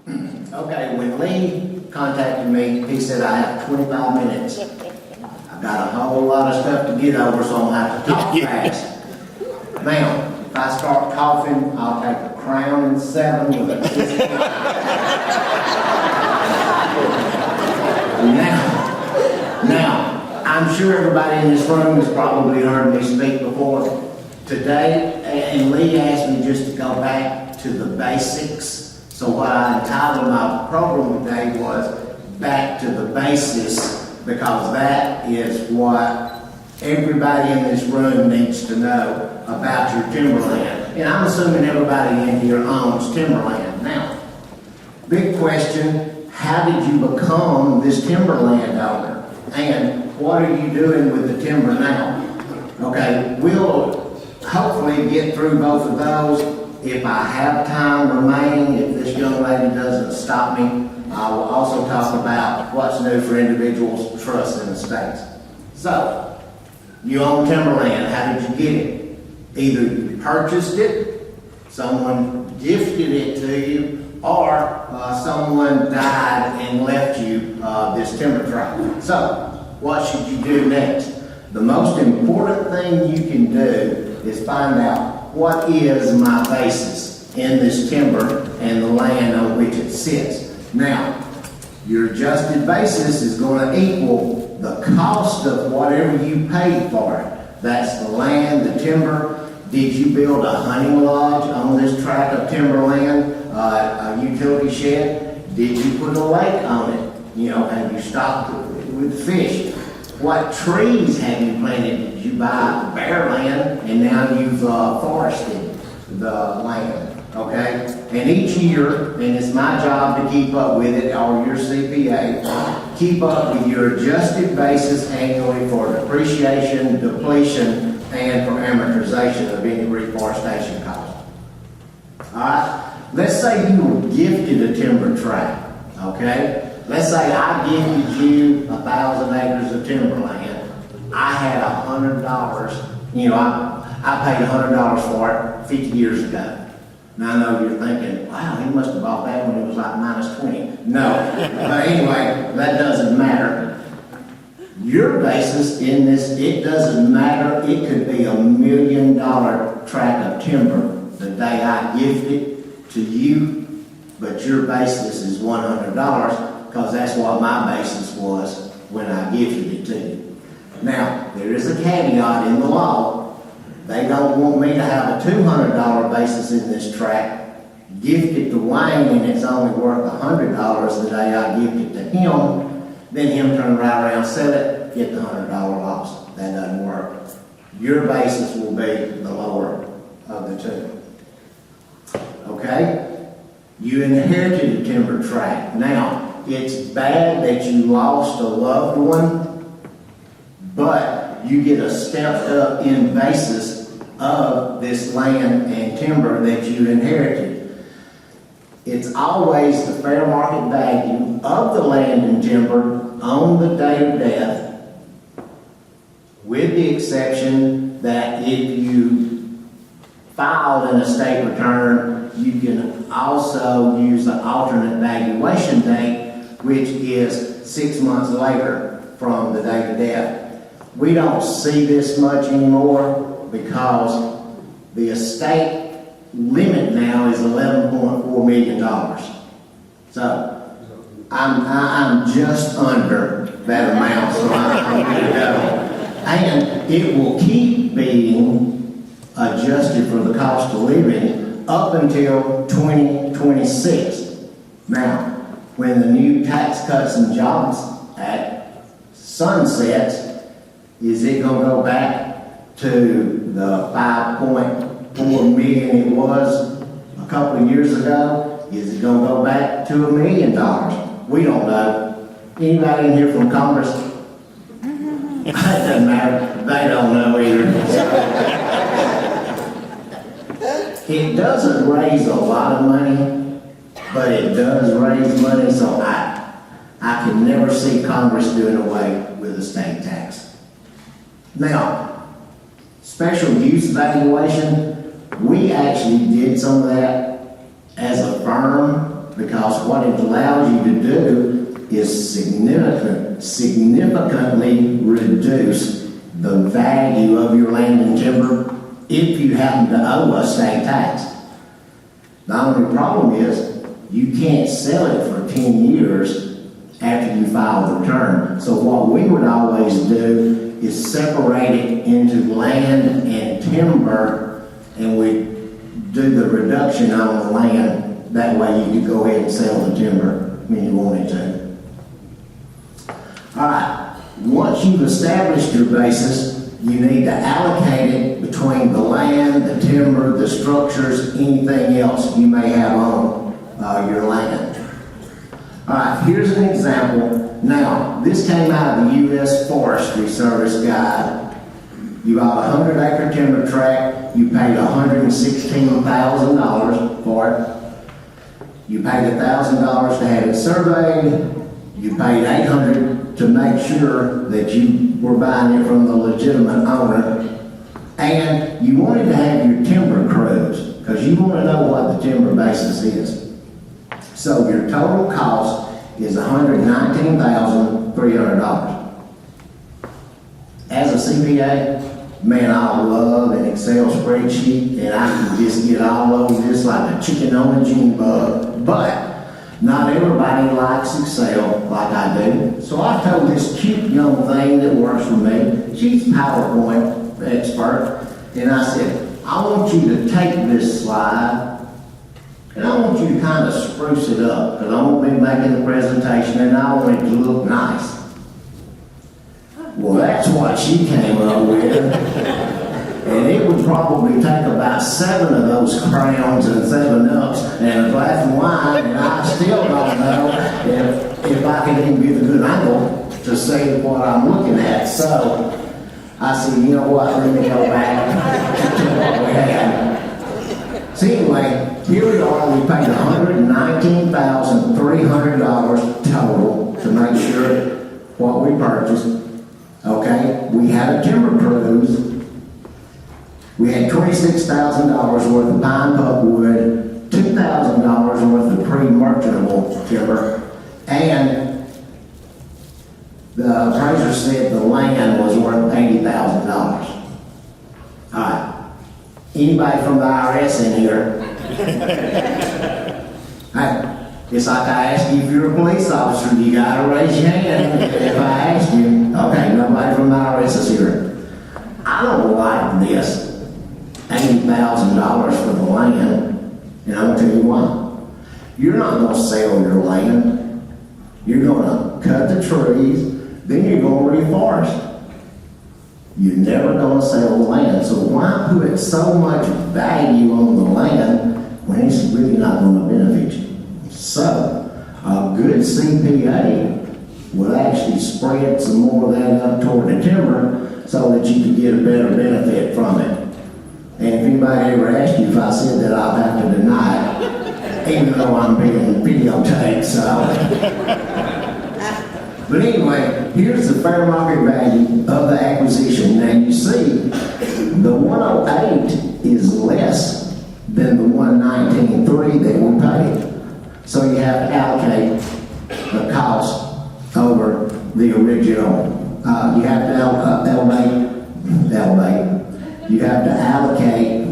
Okay, when Lee contacted me, he said I have 25 minutes. I've got a whole lot of stuff to get over, so I'm gonna have to talk fast. Now, if I start coughing, I'll take a Crown and 7 with a Now, I'm sure everybody in this room has probably heard me speak before. Today, and Lee asked me just to go back to the basics. So what I entitled my program today was Back to the Basis, because that is what everybody in this room needs to know about your timberland. And I'm assuming everybody in here owns timberland. Now, big question, how did you become this timberland owner? And what are you doing with the timber now? Okay, we'll hopefully get through both of those. If I have time remaining, if this young lady doesn't stop me, I will also talk about what's new for individuals, trusts, and estates. So, you own timberland. How did you get it? Either you purchased it, someone gifted it to you, or someone died and left you this timber tract. So, what should you do next? The most important thing you can do is find out what is my basis in this timber and the land on which it sits. Now, your adjusted basis is going to equal the cost of whatever you paid for it. That's the land, the timber. Did you build a hunting lodge on this tract of timberland, a utility shed? Did you put a lake on it? You know, have you stocked it with fish? What trees have you planted? Did you buy bare land and now you've forested the land? Okay? And each year, and it's my job to keep up with it, or your CPA, keep up with your adjusted basis annually for depreciation, depletion, and for amortization of any reforestation cost. Alright? Let's say you were gifted a timber tract. Okay? Let's say I gifted you 1,000 acres of timberland. I had $100. You know, I paid $100 for it 50 years ago. Now I know you're thinking, wow, he must have bought that when it was like -20. No, but anyway, that doesn't matter. Your basis in this, it doesn't matter. It could be $1 million tract of timber the day I gift it to you, but your basis is $100. Because that's what my basis was when I gifted it to you. Now, there is a caveat in the law. They don't want me to have a $200 basis in this tract, gift it to Wayne, and it's only worth $100 the day I gift it to him, then him turn right around, sell it, get the $100 loss. That doesn't work. Your basis will be the lower of the two. Okay? You inherited a timber tract. Now, it's bad that you lost a loved one, but you get a stepped up in basis of this land and timber that you inherited. It's always the fair market value of the land and timber on the day of death, with the exception that if you filed an estate return, you can also use the alternate valuation date, which is 6 months later from the date of death. We don't see this much anymore because the estate limit now is $11.4 million. So I'm just under that amount, so I'm good to go. And it will keep being adjusted for the cost of living up until 2026. Now, when the new Tax Cuts and Jobs Act sunsets, is it going to go back to the 5.4 million it was a couple of years ago? Is it going to go back to $1 million? We don't know. Anybody in here from Congress? It doesn't matter. They don't know either. It doesn't raise a lot of money, but it does raise money, so I can never see Congress doing away with the estate tax. Now, special use valuation, we actually did some of that as a firm because what it allows you to do is significantly reduce the value of your land and timber if you happen to owe a state tax. The only problem is you can't sell it for 10 years after you file the return. So what we would always do is separate it into land and timber, and we do the reduction on the land. That way you could go ahead and sell the timber when you wanted to. All right, once you've established your basis, you need to allocate it between the land, the timber, the structures, anything else you may have on your land. All right, here's an example. Now, this came out of the U.S. Forestry Service guide. You bought a 100-acre timber tract. You paid $116,000 for it. You paid $1,000 to have it surveyed. You paid $800 to make sure that you were buying it from the legitimate owner. And you wanted to have your timber crews, because you want to know what the timber basis is. So your total cost is $119,300. As a CPA, man, I love an Excel spreadsheet, and I can just get all over this like a chicken on a June bug. But not everybody likes Excel like I do. So I told this cute young thing that works for me, she's a PowerPoint expert, and I said, I want you to take this slide and I want you to kind of spruce it up, because I'm going to be making the presentation and I want it to look nice. Well, that's what she came up with. And it would probably take about 7 of those crayons and 7-Ups and a glass of wine, and I still don't know if I can even get a good angle to see what I'm looking at. So I said, you know what, let me go back to what we had. So anyway, here we are, we paid $119,300 total to make sure what we purchased. Okay, we had a timber cruise. We had $26,000 worth of pine pulpwood, $2,000 worth of pre-merchantable timber, and the appraiser said the land was worth $80,000. All right. Anybody from the IRS in here? Hey, it's like I asked you if you're a police officer, you gotta raise your hand if I ask you. Okay, nobody from the IRS is here. I don't like this $80,000 for the land, and I'm gonna tell you why. You're not gonna sell your land. You're gonna cut the trees, then you're gonna reforest. You're never gonna sell the land. So why put so much value on the land when it's really not gonna benefit you? So a good CPA will actually spread some more of that up toward the timber so that you can get a better benefit from it. And if anybody ever asks you if I said that, I'll have to deny it, even though I'm being videotaped, so. But anyway, here's the fair market value of the acquisition. Now you see, the 108 is less than the 119.3 that we paid. So you have to allocate the cost over the original. You have to You have to allocate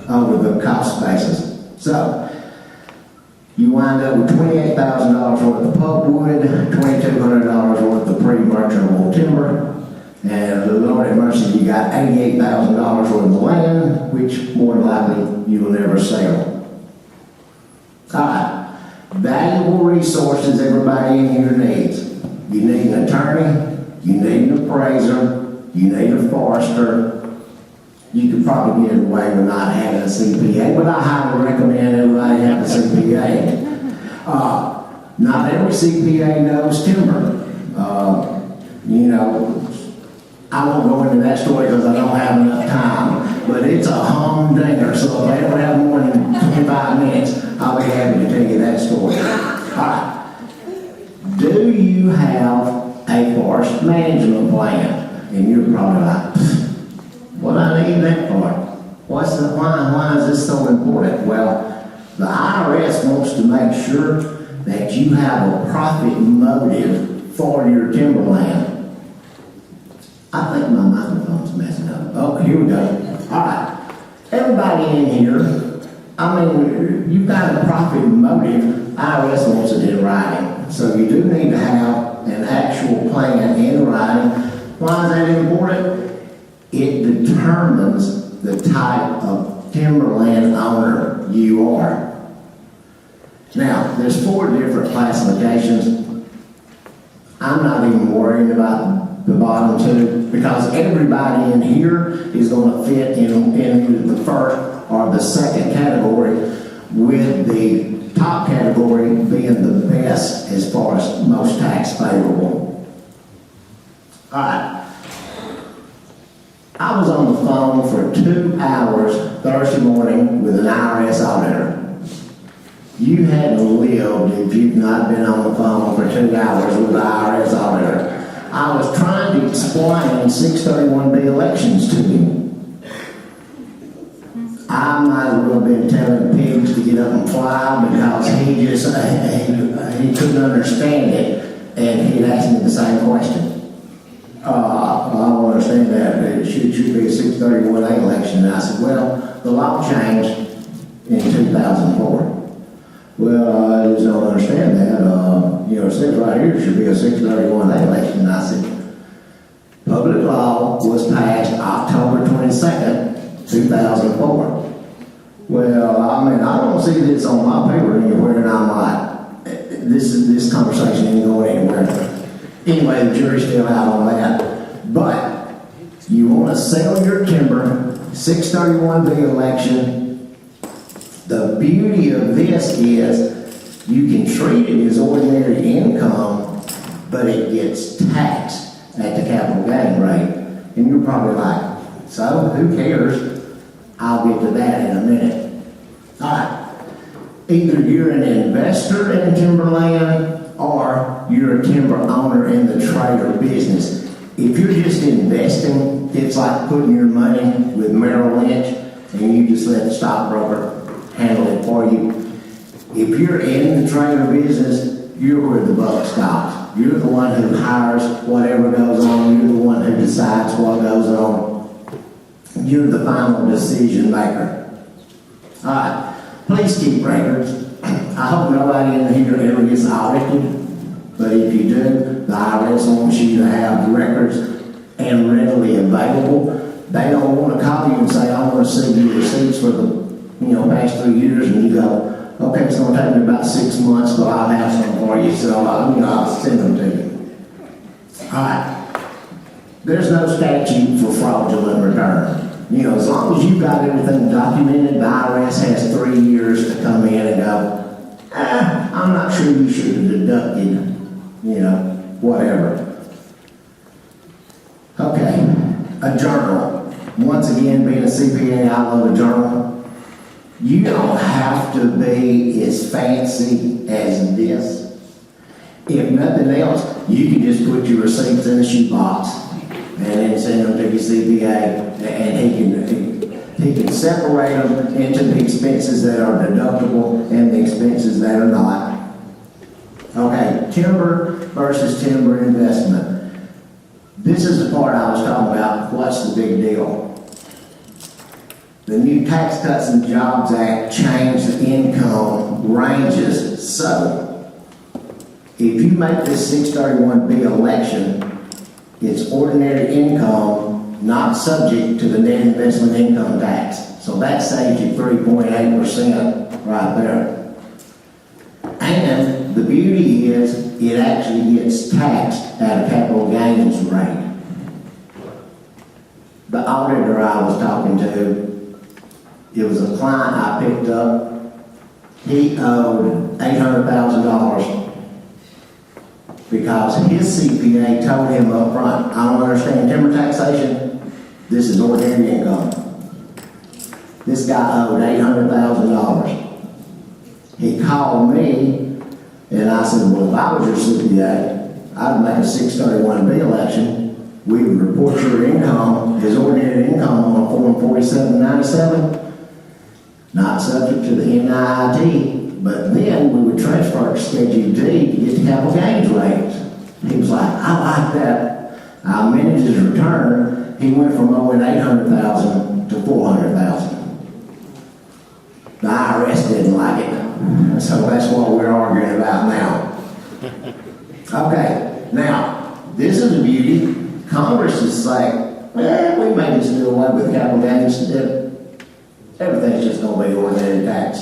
over the cost basis. So you wind up with $28,000 worth of pulpwood, $2,200 worth of pre-merchantable timber, and Lord have mercy, you got $88,000 worth of land, which more than likely you will never sell. All right, valuable resources everybody in here needs. You need an attorney, you need an appraiser, you need a forester. You could probably get away with not having a CPA, but I highly recommend everybody have a CPA. Not every CPA knows timber. I won't go into that story because I don't have enough time, but it's a humdinger. So if I ever have more than 25 minutes, I'll be happy to tell you that story. All right. Do you have a forest management plan? And you're probably like, what do I need that for? Why is this so important? Well, The IRS wants to make sure that you have a profit motive for your timberland. I think my microphone's messing up. Oh, here we go. All right. Everybody in here, I mean, you've got a profit motive. IRS wants it in writing. So you do need to have an actual plan in writing. Why is that important? It determines the type of timberland owner you are. Now, there's 4 different classifications. I'm not even worried about the bottom 2 because everybody in here is going to fit in the first or the second category, with the top category being the best as far as most tax favorable. All right. I was on the phone for 2 hours Thursday morning with an IRS auditor. You hadn't lived if you've not been on the phone for 2 hours with an IRS auditor. I was trying to explain 631B elections to him. I might as well have been telling pigs to get up and fly because he just, he couldn't understand it, and he'd asked me the same question. I don't understand that. It should be a 631A election. And I said, well, the law changed in 2004. Well, I just don't understand that. It says right here it should be a 631A election. And I said, public law was passed October 22nd, 2004. Well, I mean, I don't see this on my paper anywhere, and I'm like, this conversation ain't going anywhere. Anyway, the jury's still out on that. But you want to sell your timber, 631B election. The beauty of this is you can treat it as ordinary income, but it gets taxed at the capital gain rate. And you're probably like, so who cares? I'll get to that in a minute. All right. Either you're an investor in timberland or you're a timber owner in the trade or business. If you're just investing, it's like putting your money with Merrill Lynch and you just let the stockbroker handle it for you. If you're in the trade or business, you're where the buck stops. You're the one who hires whatever goes on. You're the one who decides what goes on. You're the final decision maker. All right, please keep records. I hope nobody in here ever gets audited, but if you do, the IRS wants you to have records and readily available. They don't want to call you and say, I want to see your receipts for the past 3 years, and you go, okay, it's going to take me about 6 months, but I'll have some for you, so I'll send them to you. All right. There's no statute for fraudulent return. As long as you've got everything documented, the IRS has 3 years to come in and go, I'm not sure you should have deducted, whatever. Okay, a journal. Once again, being a CPA, I love a journal. You don't have to be as fancy as this. If nothing else, you can just put your receipts in a shoebox and then send them to your CPA, and he can separate them into the expenses that are deductible and the expenses that are not. Okay, timber versus timber investment. This is the part I was talking about. What's the big deal? The new Tax Cuts and Jobs Act changed the income ranges. So, if you make this 631B election, it's ordinary income, not subject to the net investment income tax. So that saves you 3.8% right there. And the beauty is it actually gets taxed at a capital gains rate. The auditor I was talking to, it was a client I picked up. He owed $800,000 because his CPA told him up front, I don't understand timber taxation. This is ordinary income. This guy owed $800,000. He called me and I said, well, if I was your CPA, I'd make a 631B election. We would report your income as ordinary income on Form 4797. Not not subject to the NIIT, but then we would transfer to Schedule D to get the capital gains rates. He was like, I like that. I amended his return. He went from owing $800,000 to $400,000. The IRS didn't like it, so that's what we're arguing about now. Okay, now, this is the beauty. Congress is saying, well, we may just do away with capital gains. Everything's just going to be ordinary tax.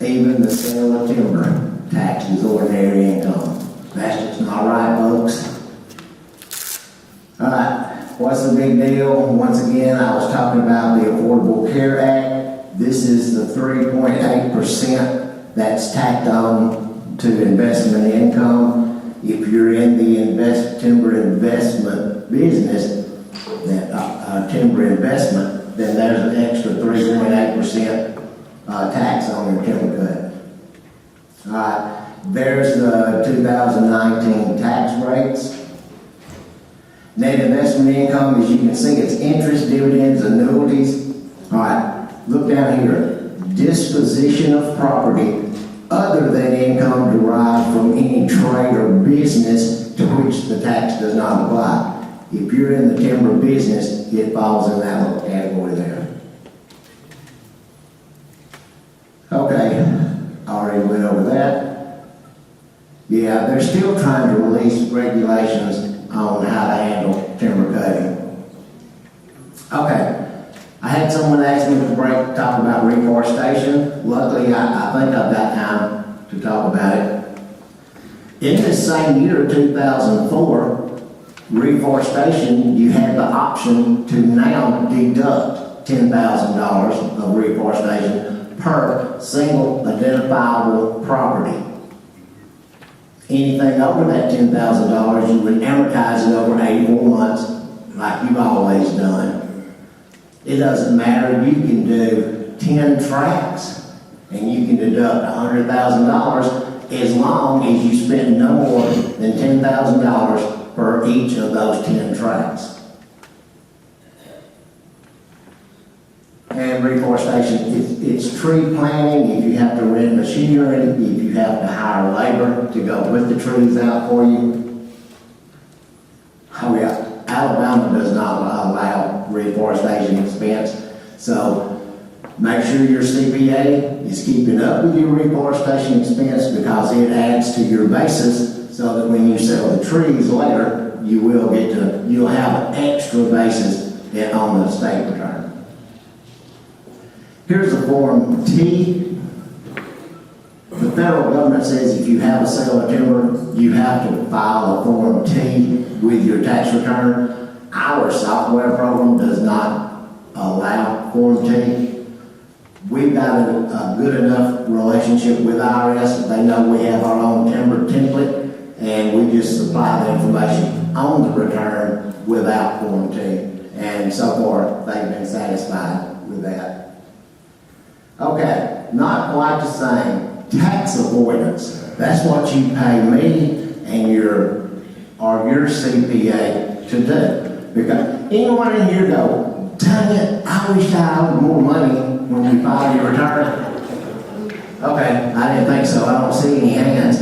Even the sale of timber tax is ordinary income. That's just not right, folks. All right, what's the big deal? Once again, I was talking about the Affordable Care Act. This is the 3.8% that's tacked on to investment income. If you're in the timber investment business, that timber investment, then there's an extra 3.8% tax on your timber cut. All right, there's the 2019 tax rates. Net investment income, as you can see, it's interest, dividends, annuities. All right, look down here. Disposition of property other than income derived from any trade or business to which the tax does not apply. If you're in the timber business, it falls in that little category there. Okay, already went over that. Yeah, they're still trying to release regulations on how to handle timber cutting. Okay, I had someone ask me to talk about reforestation. Luckily, I think I've got time to talk about it. In this same year, 2004, reforestation, you had the option to now deduct $10,000 of reforestation per single identifiable property. Anything over that $10,000, you would amortize it over 84 months, like you've always done. It doesn't matter, you can do 10 tracts, and you can deduct $100,000 as long as you spend no more than $10,000 per each of those 10 tracts. And reforestation, it's tree planting. If you have to rent machinery, if you have to hire labor to go put the trees out for you. Oh yeah, Alabama does not allow reforestation expense. So make sure your CPA is keeping up with your reforestation expense, because it adds to your basis, so that when you sell the trees later, you'll have an extra basis on the state return. Here's a Form T. The federal government says if you have a sale of timber, you have to file a Form T with your tax return. Our software program does not allow Form T. We've got a good enough relationship with IRS. They know we have our own timber template, and we just supply the information on the return without Form T. And so far, they've been satisfied with that. Okay, not quite the same. Tax avoidance. That's what you pay me and your CPA to do. Because anyone in here go, dang it, I wish I owed more money when you file your return. Okay, I didn't think so. I don't see any hands.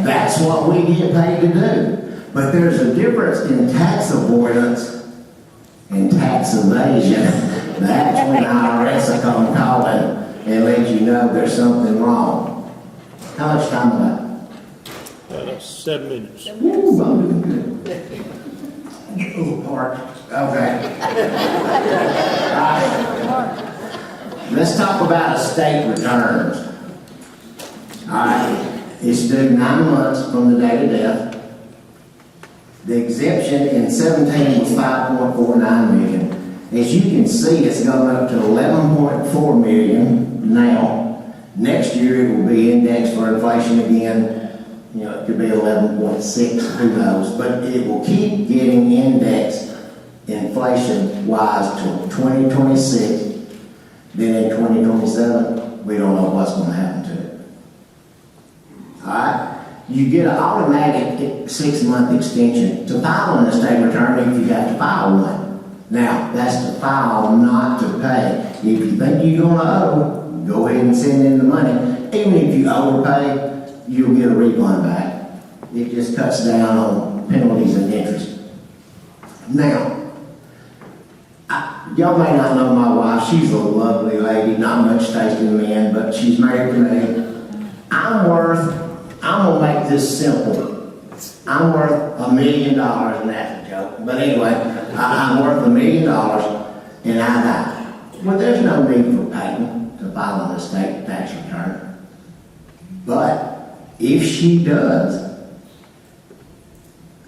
That's what we get paid to do. But there's a difference in tax avoidance and tax evasion. That's when IRS will come calling and let you know there's something wrong. How much time am I? 7 minutes. Ooh, I'm doing good. Ooh, Park. Okay. Let's talk about estate returns. All right. It's due 9 months from the date of death. The exemption in 17 was $5.49 million. As you can see, it's going up to $11.4 million now. Next year it will be indexed for inflation again. You know, it could be 11.6, who knows. But it will keep getting indexed inflation-wise till 2026. Then in 2027, we don't know what's going to happen to it. All right? You get an automatic 6-month extension to file an estate return if you have to file one. Now, that's to file, not to pay. If you think you're gonna owe, go ahead and send in the money. Even if you overpay, you'll get a refund back. It just cuts down on penalties and interest. Now, y'all may not know my wife. She's a lovely lady, not much taste in men, but she's married to me. I'm gonna make this simple. I'm worth $1 million, and that's a joke. But anyway, I'm worth $1 million, and I die. Well, there's no need for Peyton to file an estate tax return. But if she does,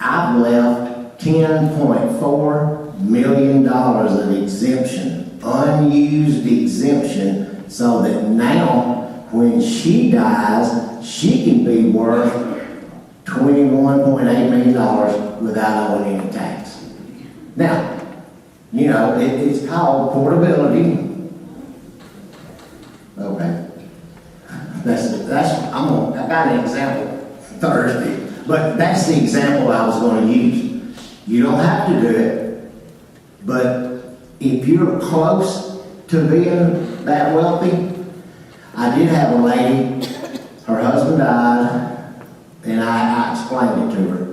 I've left $10.4 million of exemption, unused exemption, so that now when she dies, she can be worth $21.8 million without owing any tax. Now, you know, it's called portability. Okay. I got an example Thursday, but that's the example I was going to use. You don't have to do it, but if you're close to being that wealthy, I did have a lady, her husband died, and I explained it to her.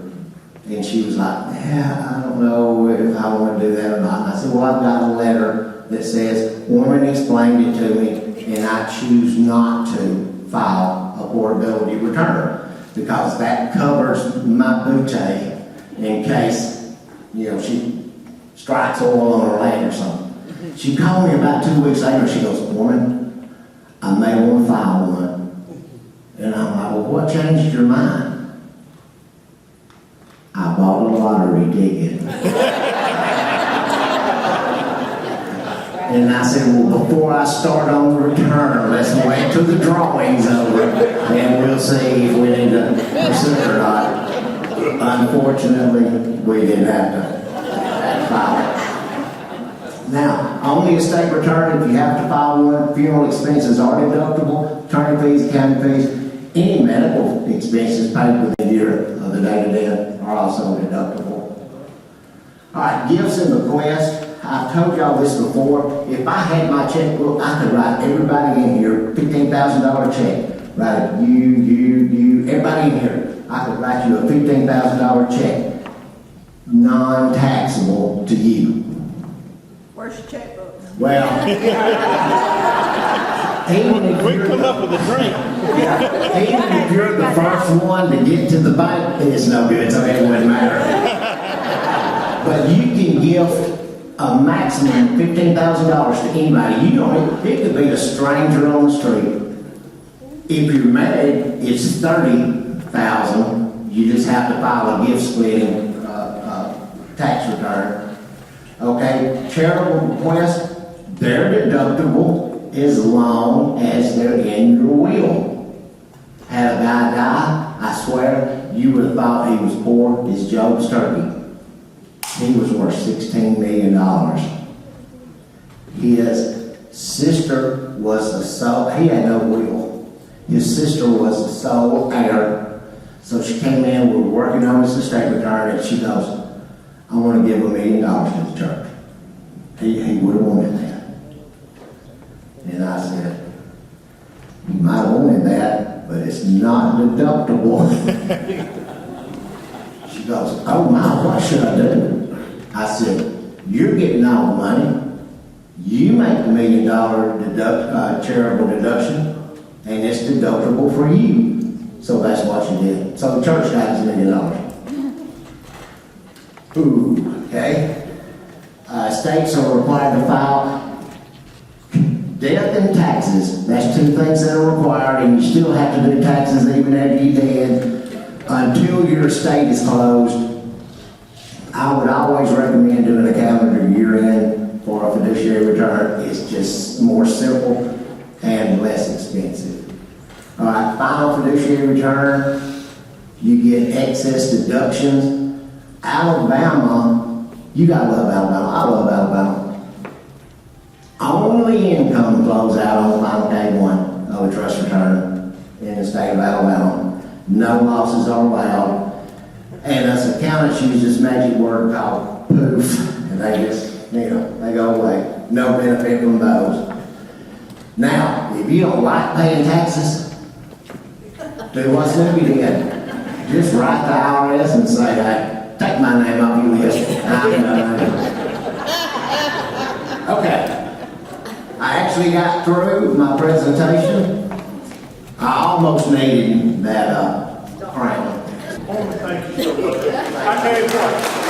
And she was like, yeah, I don't know if I want to do that or not. And I said, well, I've got a letter that says, Orman explained it to me, and I choose not to file a portability return because that covers my boutique in case, you know, she strikes oil on her land or something. She called me about 2 weeks later. She goes, Orman, I may want to file one. And I'm like, well, what changed your mind? I bought a lottery ticket. And I said, well, before I start on the return, let's wait till the drawing's over, and we'll see if we need to pursue it or not. Unfortunately, we didn't have to file it. Now, on the estate return, if you have to file one, funeral expenses are deductible, attorney fees, accounting fees, any medical expenses paid within a year of the date of death are also deductible. All right, gifts and bequests. I've told y'all this before. If I had my checkbook, I could write everybody in here $15,000 check. Right, you, everybody in here. I could write you a $15,000 check, non-taxable to you. Where's your checkbook? Well, even if We come up with a drink. yeah, even if you're the first one to get to the bank, it's no good, so it wouldn't matter. But you can gift a maximum $15,000 to anybody. You don't. It could be a stranger on the street. If you're married, it's $30,000. You just have to file a gift splitting tax return. Okay, charitable bequests, they're deductible as long as they're in your will. Had a guy die, I swear, you would have thought he was poor as Job's turkey. He was worth $16 million. His sister was the sole, he had no will. His sister was the sole heir. So she came in, we were working on his estate return, and she goes, I want to give $1 million to the church. He would have wanted that. And I said, you might have wanted that, but it's not deductible. She goes, oh my, what should I do? I said, you're getting all the money. You make $1 million charitable deduction, and it's deductible for you. So that's what you did. So the church got his $1 million. Ooh, okay. States are required to file death and taxes. That's two things that are required, and you still have to do taxes even after you're dead until your estate is closed. I would always recommend doing a calendar year end for a fiduciary return. It's just more simple and less expensive. All right, final fiduciary return, you get excess deductions. Alabama, you gotta love Alabama. I love Alabama. Only income flows out on the final day one of a trust return in the state of Alabama. No losses are allowed. And us accountants use this magic word called poof. And they just, You know, they go away. No benefit from those. Now, if you don't like paying taxes, do what Snoopy did. Just write the IRS and say, hey, take my name off your list. Okay. I actually got through my presentation. I almost needed that crown. Thank you so much. I tell you what,